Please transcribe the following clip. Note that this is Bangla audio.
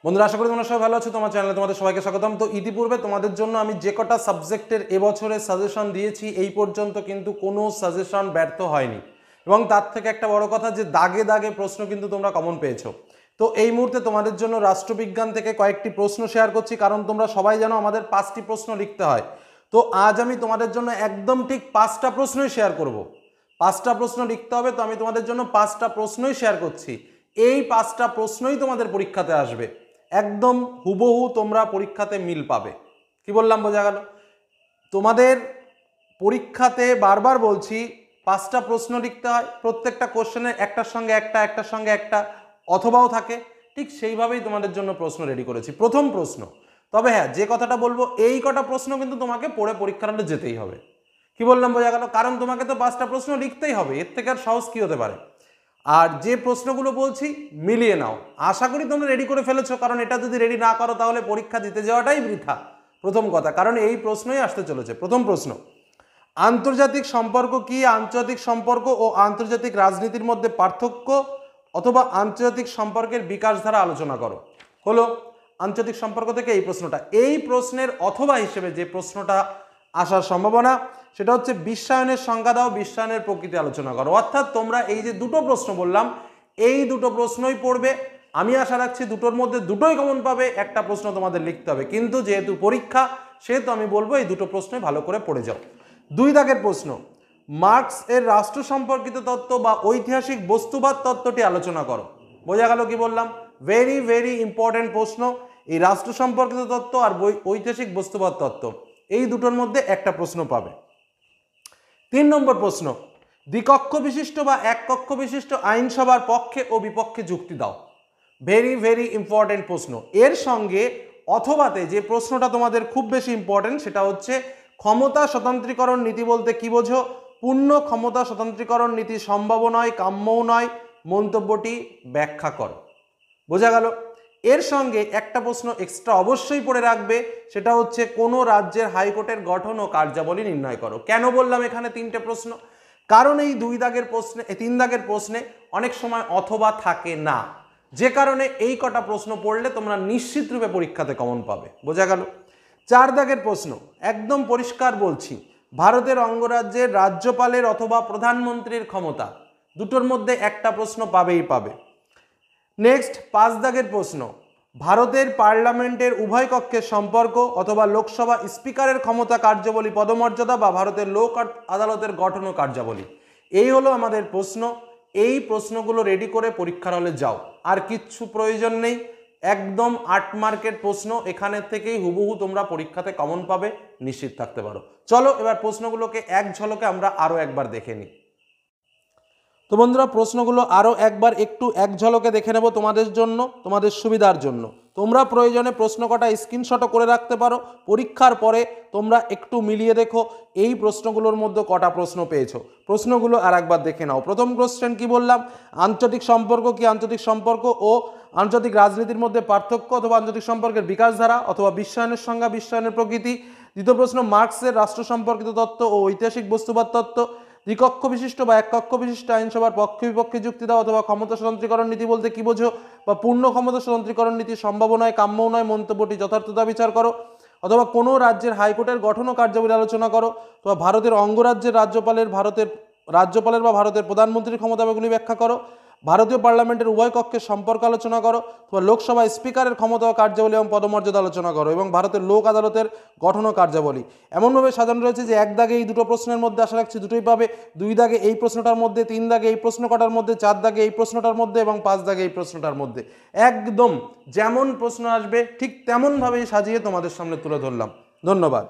বন্ধুরা, আশা করি তোমরা সবাই ভালো আছো। তোমার চ্যানেলে তোমাদের সবাইকে স্বাগতম। তো ইতিপূর্বে তোমাদের জন্য আমি যে কটা সাবজেক্টের এবছরের সাজেশন দিয়েছি, এই পর্যন্ত কিন্তু কোনো সাজেশন ব্যর্থ হয়নি। এবং তার থেকে একটা বড় কথা যে দাগে দাগে প্রশ্ন কিন্তু তোমরা কমন পেয়েছো। তো এই মুহূর্তে তোমাদের জন্য রাষ্ট্রবিজ্ঞান থেকে কয়েকটি প্রশ্ন শেয়ার করছি, কারণ তোমরা সবাই জানো আমাদের 5টি প্রশ্ন লিখতে হয়। তো আজ আমি তোমাদের জন্য একদম ঠিক 5টা প্রশ্নই শেয়ার করব। 5টা প্রশ্ন লিখতে হবে, তো আমি তোমাদের জন্য 5টা প্রশ্নই শেয়ার করছি। এই 5টা প্রশ্নই তোমাদের পরীক্ষাতে আসবে, একদম হুবহু তোমরা পরীক্ষাতে মিল পাবে। কি বললাম, বোঝা গেল? তোমাদের পরীক্ষাতে বারবার বলছি 5টা প্রশ্ন লিখতে হয়, প্রত্যেকটা কোশ্চেনের একটার সঙ্গে একটা, একটার সঙ্গে একটা অথবাও থাকে। ঠিক সেইভাবেই তোমাদের জন্য প্রশ্ন রেডি করেছি। প্রথম প্রশ্ন, তবে হ্যাঁ, যে কথাটা বলবো, এই কটা প্রশ্ন কিন্তু তোমাকে পড়ে পরীক্ষার হলে যেতেই হবে। কি বললাম, বোঝা গেল? কারণ তোমাকে তো 5টা প্রশ্ন লিখতেই হবে, এর থেকে আর সহজ কি হতে পারে। আর যে প্রশ্নগুলো বলছি মিলিয়ে নাও। আশা করি তোমরা রেডি করে ফেলেছো, কারণ এটা যদি রেডি না করো তাহলে পরীক্ষা দিতে যাওয়াটাই বৃথা। প্রথম কথা, কারণ এই প্রশ্নই আসতে চলেছে। প্রথম প্রশ্ন, আন্তর্জাতিক সম্পর্ক কি? আন্তর্জাতিক সম্পর্ক ও আন্তর্জাতিক রাজনীতির মধ্যে পার্থক্য, অথবা আন্তর্জাতিক সম্পর্কের বিকাশ ধারা আলোচনা করো। হলো আন্তর্জাতিক সম্পর্ক থেকে এই প্রশ্নটা। এই প্রশ্নের অথবা হিসেবে যে প্রশ্নটা আসার সম্ভাবনা, সেটা হচ্ছে বিশ্বায়নের সংজ্ঞা দাও, বিশ্বায়নের প্রকৃতি আলোচনা করো। অর্থাৎ তোমরা এই যে দুটো প্রশ্ন বললাম, এই দুটো প্রশ্নই পড়বে। আমি আশা রাখছি দুটোর মধ্যে দুটোই কমন পাবে, একটা প্রশ্ন তোমাদের লিখতে হবে। কিন্তু যেহেতু পরীক্ষা, সেহেতু আমি বলবো এই দুটো প্রশ্নই ভালো করে পড়ে যাও। 2 দাগের প্রশ্ন, মার্কস এর রাষ্ট্র সম্পর্কিত তত্ত্ব বা ঐতিহাসিক বস্তুবাদ তত্ত্বটি আলোচনা করো। বোঝা গেল কি বললাম? ভেরি ভেরি ইম্পর্টেন্ট প্রশ্ন। এই রাষ্ট্র সম্পর্কিত তত্ত্ব আর ঐতিহাসিক বস্তুবাদ তত্ত্ব, এই দুটোর মধ্যে একটা প্রশ্ন পাবে। 3 নম্বর প্রশ্ন, দ্বিকক্ষ বিশিষ্ট বা এক কক্ষ বিশিষ্ট আইনসভার পক্ষে ও বিপক্ষে যুক্তি দাও। ভেরি ভেরি ইম্পর্টেন্ট প্রশ্ন। এর সঙ্গে অথবাতে যে প্রশ্নটা তোমাদের খুব বেশি ইম্পর্টেন্ট, সেটা হচ্ছে ক্ষমতা স্বতন্ত্রীকরণ নীতি বলতে কি বোঝো? পূর্ণ ক্ষমতা স্বতন্ত্রীকরণ নীতি সম্ভব নয়, কাম্যও নয়, মন্তব্যটি ব্যাখ্যা করো। বোঝা গেল? এর সঙ্গে একটা প্রশ্ন এক্সট্রা অবশ্যই পড়ে রাখবে, সেটা হচ্ছে কোনো রাজ্যের হাইকোর্টের গঠন ও কার্যাবলী নির্ণয় করো। কেন বললাম এখানে 3টে প্রশ্ন? কারণ এই 2 দাগের প্রশ্নে, 3 দাগের প্রশ্নে অনেক সময় অথবা থাকে না, যে কারণে এই কটা প্রশ্ন পড়লে তোমরা নিশ্চিত রূপে পরীক্ষাতে কমন পাবে। বোঝা গেল? 4 দাগের প্রশ্ন, একদম পরিষ্কার বলছি, ভারতের অঙ্গরাজ্যের রাজ্যপালের অথবা প্রধানমন্ত্রীর ক্ষমতা, দুটোর মধ্যে একটা প্রশ্ন পাবেই পাবে। নেক্সট 5 দাগের প্রশ্ন, ভারতের পার্লামেন্টের উভয় কক্ষের সম্পর্ক অথবা লোকসভা স্পিকারের ক্ষমতা, কার্যাবলী, পদমর্যাদা বা ভারতের লোক আদালতের গঠন ও কার্যাবলী। এই হলো আমাদের প্রশ্ন। এই প্রশ্নগুলো রেডি করে পরীক্ষার হলে যাও, আর কিচ্ছু প্রয়োজন নেই। একদম 8 মার্কের প্রশ্ন, এখানের থেকেই হুবহু তোমরা পরীক্ষাতে কমন পাবে, নিশ্চিত থাকতে পারো। চলো এবার প্রশ্নগুলোকে এক ঝলকে আমরা আরও একবার দেখে নিই। তো বন্ধুরা, প্রশ্নগুলো আরও একবার একটু এক ঝলকে দেখে নেব তোমাদের জন্য, তোমাদের সুবিধার জন্য। তোমরা প্রয়োজনে প্রশ্ন কটা স্ক্রিনশটও করে রাখতে পারো। পরীক্ষার পরে তোমরা একটু মিলিয়ে দেখো এই প্রশ্নগুলোর মধ্যে কটা প্রশ্ন পেয়েছো। প্রশ্নগুলো আর একবার দেখে নাও। প্রথম কোশ্চেন কি বললাম? আন্তর্জাতিক সম্পর্ক কি? আন্তর্জাতিক সম্পর্ক ও আন্তর্জাতিক রাজনীতির মধ্যে পার্থক্য, অথবা আন্তর্জাতিক সম্পর্কের বিকাশ ধারা, অথবা বিশ্বায়নের সংজ্ঞা, বিশ্বায়নের প্রকৃতি। দ্বিতীয় প্রশ্ন, মার্কসের রাষ্ট্র সম্পর্কিত তত্ত্ব ও ঐতিহাসিক বস্তুবাদ তত্ত্ব। দ্বিকক্ষ বিশিষ্ট বা এক কক্ষ বিশিষ্ট আইনসভার পক্ষে বিপক্ষে যুক্তি দাও, অথবা ক্ষমতা স্বতন্ত্রীকরণ নীতি বলতে কি বোঝো, বা পূর্ণ ক্ষমতা স্বতন্ত্রীকরণ নীতি সম্ভব নয়, কাম্যও নয়, মন্তব্যটি যথার্থতা বিচার করো। অথবা কোনো রাজ্যের হাইকোর্টের গঠন ও কার্যাবলী আলোচনা করো। অথবা ভারতের অঙ্গরাজ্যের রাজ্যপালের বা ভারতের প্রধানমন্ত্রীর ক্ষমতাগুলি ব্যাখ্যা করো। ভারতীয় পার্লামেন্টের উভয় কক্ষের সম্পর্ক আলোচনা করো। অথবা লোকসভা স্পিকারের ক্ষমতা ও কার্যাবলী এবং পদমর্যাদা আলোচনা করো। এবং ভারতের লোক আদালতের গঠন ও কার্যাবলী। এমনভাবে সাজানো রয়েছে যে 1 দাগে এই দুটো প্রশ্নের মধ্যে আশা রাখছি দুটোই পাবে, 2 দাগে এই প্রশ্নটার মধ্যে, 3 দাগে এই প্রশ্ন কটার মধ্যে, 4 দাগে এই প্রশ্নটার মধ্যে এবং 5 দাগে এই প্রশ্নটার মধ্যে। একদম যেমন প্রশ্ন আসবে ঠিক তেমনভাবেই সাজিয়ে তোমাদের সামনে তুলে ধরলাম। ধন্যবাদ।